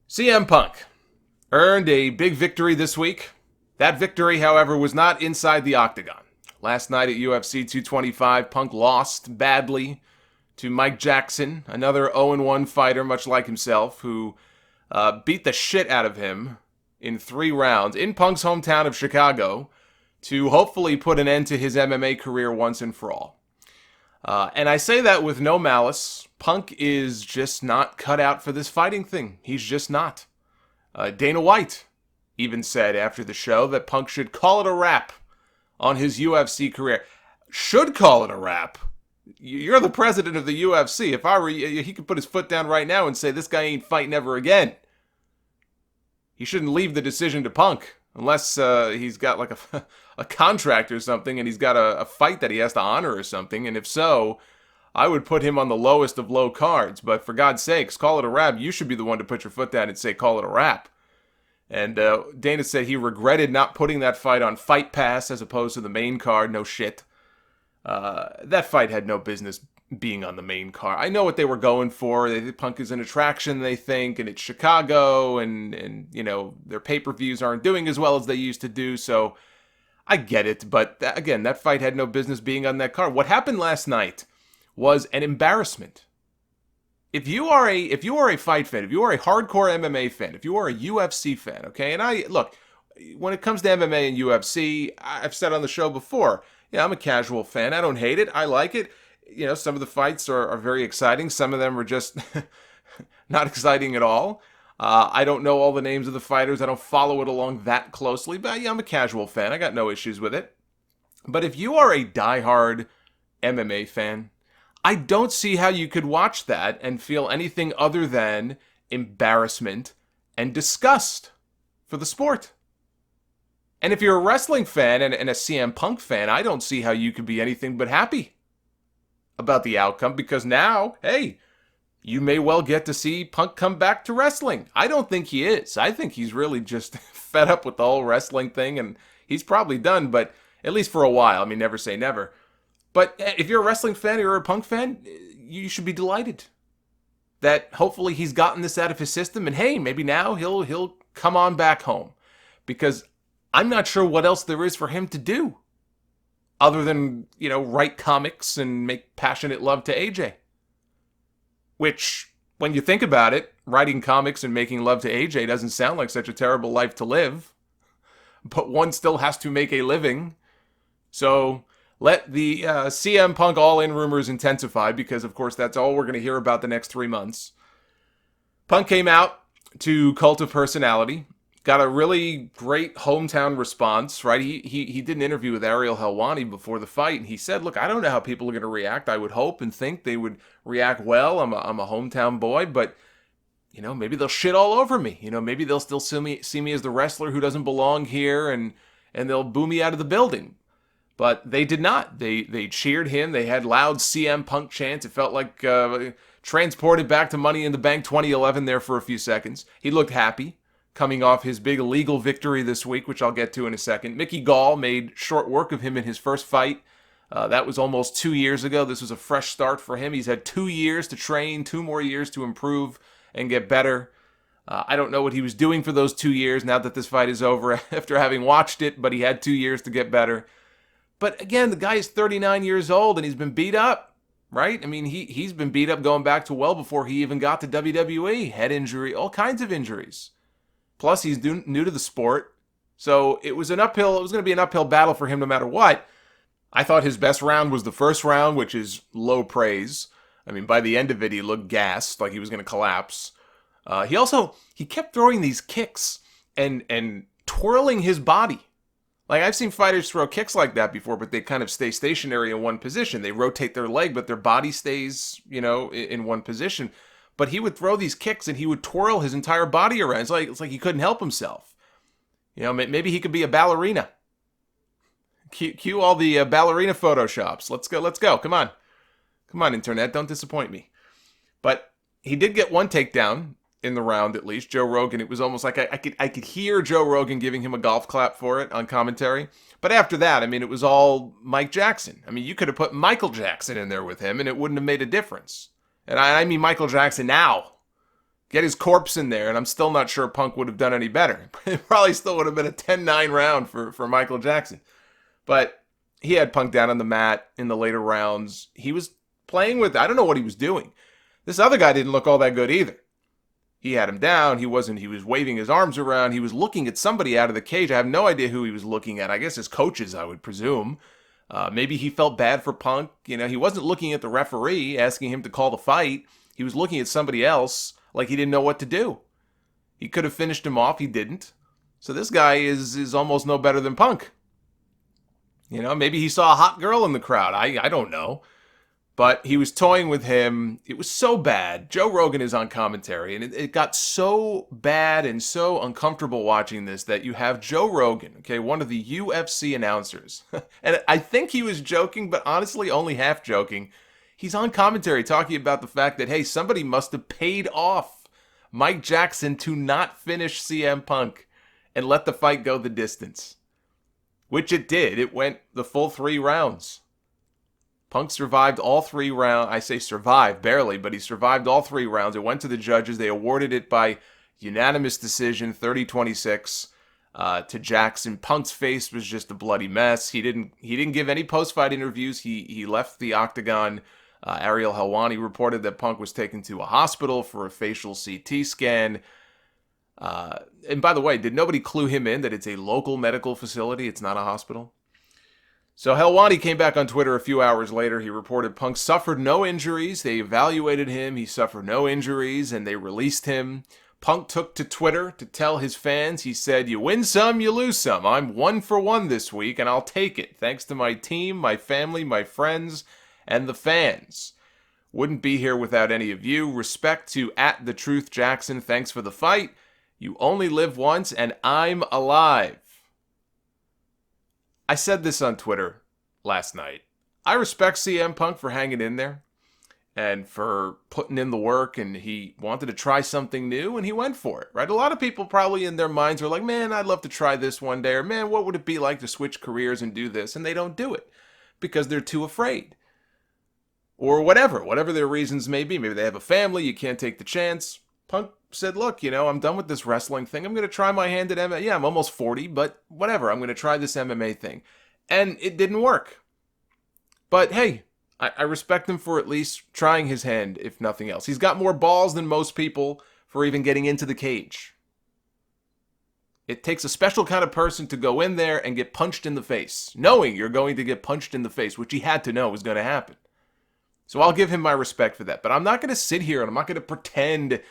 CM Punk earned a big victory this week. That victory, however, was not inside the octagon. Last night at UFC 225, Punk lost badly to Mike Jackson, another 0-1 fighter, much like himself, who beat the shit out of him in 3 rounds in Punk's hometown of Chicago to hopefully put an end to his MMA career once and for all. And I say that with no malice. Punk is just not cut out for this fighting thing. He's just not. Dana White even said after the show that Punk should call it a wrap on his UFC career. Should call it a wrap? You're the president of the UFC. If I were you, he could put his foot down right now and say, this guy ain't fighting ever again. He shouldn't leave the decision to Punk. Unless he's got like a contract or something and he's got a fight that he has to honor or something. And if so, I would put him on the lowest of low cards. But for God's sakes, call it a wrap. You should be the one to put your foot down and say, call it a wrap. And Dana said he regretted not putting that fight on Fight Pass as opposed to the main card. No shit. That fight had no business being on the main card. I know what they were going for. Punk is an attraction, they think, and it's Chicago, and you know, their pay-per-views aren't doing as well as they used to do, so I get it. But again, that fight had no business being on that card. What happened last night was an embarrassment. If you are a fight fan, if you are a hardcore MMA fan, if you are a UFC fan, okay, and look, when it comes to MMA and UFC, I've said on the show before, yeah, I'm a casual fan. I don't hate it. I like it. You know, some of the fights are very exciting. Some of them are just not exciting at all. I don't know all the names of the fighters. I don't follow it along that closely. But yeah, I'm a casual fan. I got no issues with it. But if you are a diehard MMA fan, I don't see how you could watch that and feel anything other than embarrassment and disgust for the sport. And if you're a wrestling fan and a CM Punk fan, I don't see how you could be anything but happy about the outcome, because now, hey, you may well get to see Punk come back to wrestling. I don't think he is. I think he's really just fed up with the whole wrestling thing, and he's probably done, but at least for a while. I mean, never say never. But if you're a wrestling fan or you're a Punk fan, you should be delighted that hopefully he's gotten this out of his system, and hey, maybe now he'll come on back home, because I'm not sure what else there is for him to do other than, you know, write comics and make passionate love to AJ. Which, when you think about it, writing comics and making love to AJ doesn't sound like such a terrible life to live. But one still has to make a living. So let the CM Punk All-In rumors intensify, because, of course, that's all we're going to hear about the next 3 months. Punk came out to Cult of Personality. Got a really great hometown response, right? He did an interview with Ariel Helwani before the fight, and he said, look, I don't know how people are going to react. I would hope and think they would react well. I'm a hometown boy, but, you know, maybe they'll shit all over me. You know, maybe they'll still see me as the wrestler who doesn't belong here, and they'll boo me out of the building. But they did not. They cheered him. They had loud CM Punk chants. It felt like transported back to Money in the Bank 2011 there for a few seconds. He looked happy, coming off his big legal victory this week, which I'll get to in a second. Mickey Gall made short work of him in his first fight. That was almost 2 years ago. This was a fresh start for him. He's had 2 years to train, 2 more years to improve and get better. I don't know what he was doing for those 2 years now that this fight is over after having watched it, but he had 2 years to get better. But again, the guy is 39 years old and he's been beat up, right? I mean, he's been beat up going back to well before he even got to WWE. Head injury, all kinds of injuries. Plus, he's new to the sport. So it was going to be an uphill battle for him no matter what. I thought his best round was the first round, which is low praise. I mean, by the end of it, he looked gassed, like he was going to collapse. He kept throwing these kicks and twirling his body. Like, I've seen fighters throw kicks like that before, but they kind of stay stationary in one position. They rotate their leg, but their body stays, you know, in one position. But he would throw these kicks and he would twirl his entire body around. It's like he couldn't help himself. You know, maybe he could be a ballerina. Cue all the ballerina photoshops. Let's go. Come on, internet. Don't disappoint me. But he did get one takedown in the round, at least. Joe Rogan, it was almost like I could hear Joe Rogan giving him a golf clap for it on commentary. But after that, I mean, it was all Mike Jackson. I mean, you could have put Michael Jackson in there with him and it wouldn't have made a difference. And I mean Michael Jackson now. Get his corpse in there, and I'm still not sure Punk would have done any better. It probably still would have been a 10-9 round for Michael Jackson. But he had Punk down on the mat in the later rounds. He was playing with, I don't know what he was doing. This other guy didn't look all that good either. He had him down. He was waving his arms around. He was looking at somebody out of the cage. I have no idea who he was looking at. I guess his coaches, I would presume. Maybe he felt bad for Punk. He wasn't looking at the referee, asking him to call the fight. He was looking at somebody else like he didn't know what to do. He could have finished him off. He didn't. So this guy is almost no better than Punk. Maybe he saw a hot girl in the crowd. I don't know. But he was toying with him. It was so bad. Joe Rogan is on commentary, and it got so bad and so uncomfortable watching this that you have Joe Rogan, okay, one of the UFC announcers. And I think he was joking, but honestly only half joking. He's on commentary talking about the fact that, hey, somebody must have paid off Mike Jackson to not finish CM Punk and let the fight go the distance. Which it did. It went the full 3 rounds. Punk survived all 3 rounds. I say survived, barely, but he survived all 3 rounds. It went to the judges. They awarded it by unanimous decision, 30-26, to Jackson. Punk's face was just a bloody mess. He didn't give any post-fight interviews. He left the octagon. Ariel Helwani reported that Punk was taken to a hospital for a facial CT scan. And by the way, did nobody clue him in that it's a local medical facility? It's not a hospital. So Helwani came back on Twitter a few hours later. He reported Punk suffered no injuries. They evaluated him. He suffered no injuries, and they released him. Punk took to Twitter to tell his fans. He said, "You win some, you lose some. I'm 1 for 1 this week, and I'll take it. Thanks to my team, my family, my friends, and the fans. Wouldn't be here without any of you. Respect to @TheTruthJackson. Thanks for the fight. You only live once, and I'm alive." I said this on Twitter last night. I respect CM Punk for hanging in there and for putting in the work, and he wanted to try something new, and he went for it, right? A lot of people probably in their minds are like, man, I'd love to try this one day, or man, what would it be like to switch careers and do this? And they don't do it because they're too afraid. Or whatever their reasons may be. Maybe they have a family, you can't take the chance. Punk said, look, I'm done with this wrestling thing. I'm going to try my hand at MMA. Yeah, I'm almost 40, but whatever. I'm going to try this MMA thing. And it didn't work. But hey, I respect him for at least trying his hand, if nothing else. He's got more balls than most people for even getting into the cage. It takes a special kind of person to go in there and get punched in the face, knowing you're going to get punched in the face, which he had to know was going to happen. So I'll give him my respect for that. But I'm not going to sit here and I'm not going to pretend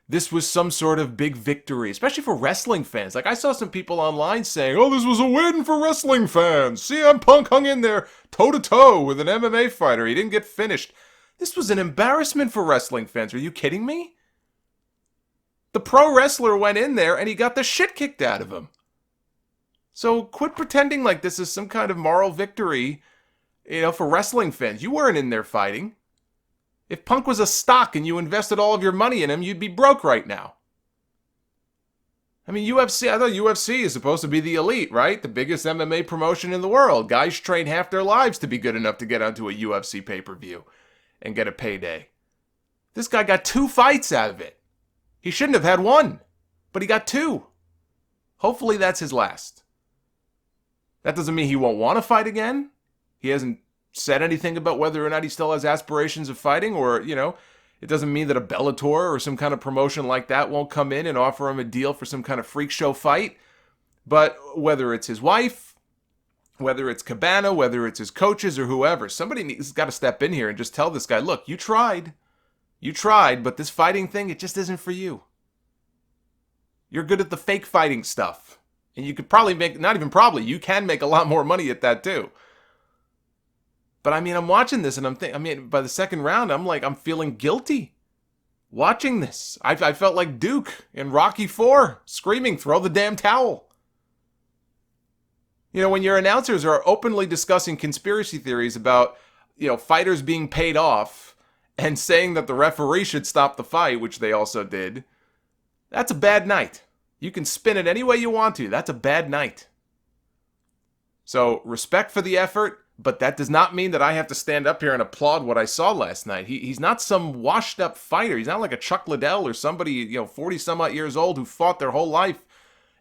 this was some sort of big victory, especially for wrestling fans. Like, I saw some people online saying, oh, this was a win for wrestling fans. CM Punk hung in there toe-to-toe with an MMA fighter. He didn't get finished. This was an embarrassment for wrestling fans. Are you kidding me? The pro wrestler went in there and he got the shit kicked out of him. So quit pretending like this is some kind of moral victory, for wrestling fans. You weren't in there fighting. If Punk was a stock and you invested all of your money in him, you'd be broke right now. I mean, I thought UFC is supposed to be the elite, right? The biggest MMA promotion in the world. Guys train half their lives to be good enough to get onto a UFC pay-per-view and get a payday. This guy got 2 fights out of it. He shouldn't have had 1, but he got 2. Hopefully that's his last. That doesn't mean he won't want to fight again. He hasn't said anything about whether or not he still has aspirations of fighting, or, it doesn't mean that a Bellator or some kind of promotion like that won't come in and offer him a deal for some kind of freak show fight. But whether it's his wife, whether it's Cabana, whether it's his coaches or whoever, somebody has got to step in here and just tell this guy, look, you tried, but this fighting thing, it just isn't for you. You're good at the fake fighting stuff. And you could probably you can make a lot more money at that too. But I mean, I'm watching this and by the second round, I'm feeling guilty watching this. I felt like Duke in Rocky IV screaming, throw the damn towel. When your announcers are openly discussing conspiracy theories about, fighters being paid off and saying that the referee should stop the fight, which they also did, that's a bad night. You can spin it any way you want to. That's a bad night. So respect for the effort. But that does not mean that I have to stand up here and applaud what I saw last night. He's not some washed up fighter. He's not like a Chuck Liddell or somebody, 40 some odd years old who fought their whole life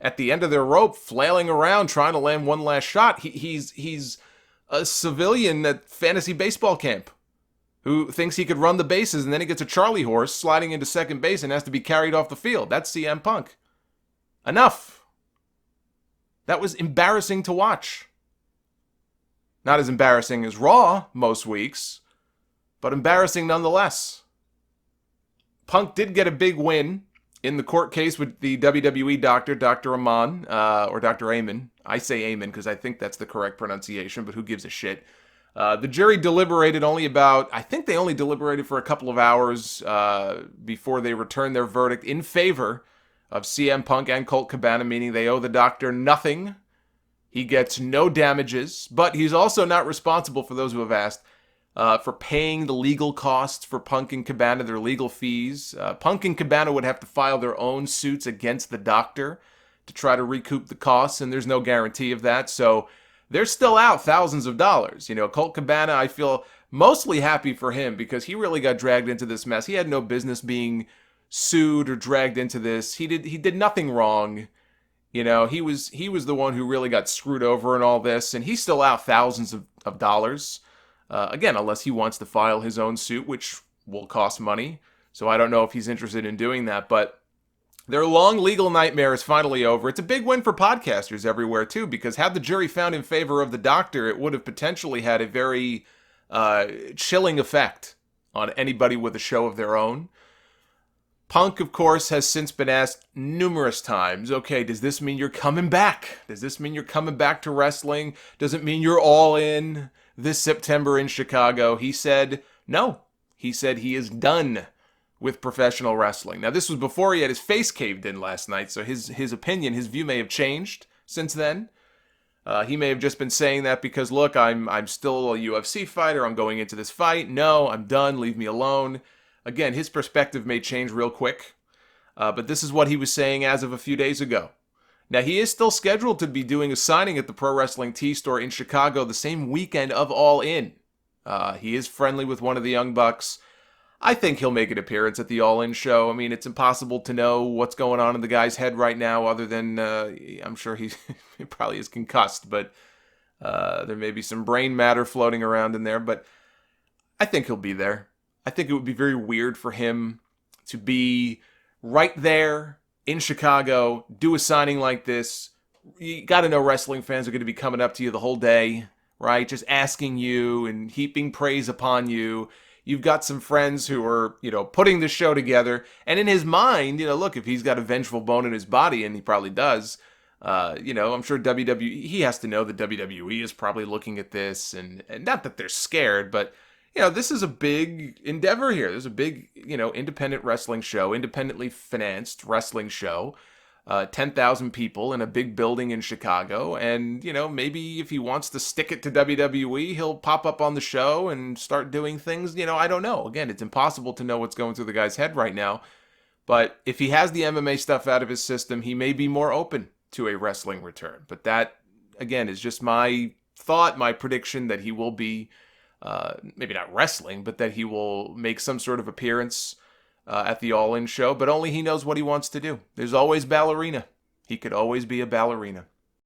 at the end of their rope, flailing around trying to land one last shot. He's a civilian at fantasy baseball camp who thinks he could run the bases, and then he gets a Charlie horse sliding into second base and has to be carried off the field. That's CM Punk. Enough. That was embarrassing to watch. Not as embarrassing as Raw most weeks, but embarrassing nonetheless. Punk did get a big win in the court case with the WWE doctor, Dr. Aman, or Dr. Amen. I say Amen because I think that's the correct pronunciation, but who gives a shit? The jury deliberated I think they only deliberated for a couple of hours before they returned their verdict in favor of CM Punk and Colt Cabana, meaning they owe the doctor nothing. He gets no damages, but he's also not responsible, for those who have asked, for paying the legal costs for Punk and Cabana, their legal fees. Punk and Cabana would have to file their own suits against the doctor to try to recoup the costs, and there's no guarantee of that, so they're still out thousands of dollars. Colt Cabana, I feel mostly happy for him because he really got dragged into this mess. He had no business being sued or dragged into this. He did nothing wrong. He was the one who really got screwed over in all this, and he's still out thousands of dollars. Again, unless he wants to file his own suit, which will cost money. So I don't know if he's interested in doing that, but their long legal nightmare is finally over. It's a big win for podcasters everywhere, too, because had the jury found in favor of the doctor, it would have potentially had a very chilling effect on anybody with a show of their own. Punk, of course, has since been asked numerous times, okay, does this mean you're coming back? Does this mean you're coming back to wrestling? Does it mean you're all in this September in Chicago? He said no. He said he is done with professional wrestling. Now, this was before he had his face caved in last night, so his opinion, his view may have changed since then. He may have just been saying that because, look, I'm still a UFC fighter. I'm going into this fight. No, I'm done. Leave me alone. Again, his perspective may change real quick, but this is what he was saying as of a few days ago. Now, he is still scheduled to be doing a signing at the Pro Wrestling Tee store in Chicago the same weekend of All In. He is friendly with one of the Young Bucks. I think he'll make an appearance at the All In show. I mean, it's impossible to know what's going on in the guy's head right now other than I'm sure he probably is concussed, but there may be some brain matter floating around in there, but I think he'll be there. I think it would be very weird for him to be right there in Chicago, do a signing like this. You got to know wrestling fans are going to be coming up to you the whole day, right? Just asking you and heaping praise upon you. You've got some friends who are, putting the show together. And in his mind, look, if he's got a vengeful bone in his body, and he probably does, I'm sure WWE, he has to know that WWE is probably looking at this. And not that they're scared, but this is a big endeavor here. There's a big, independent wrestling show, independently financed wrestling show, 10,000 people in a big building in Chicago. And, maybe if he wants to stick it to WWE, he'll pop up on the show and start doing things. I don't know. Again, it's impossible to know what's going through the guy's head right now. But if he has the MMA stuff out of his system, he may be more open to a wrestling return. But that, again, is just my thought, my prediction that he will be maybe not wrestling, but that he will make some sort of appearance at the All In show, but only he knows what he wants to do. There's always ballerina. He could always be a ballerina.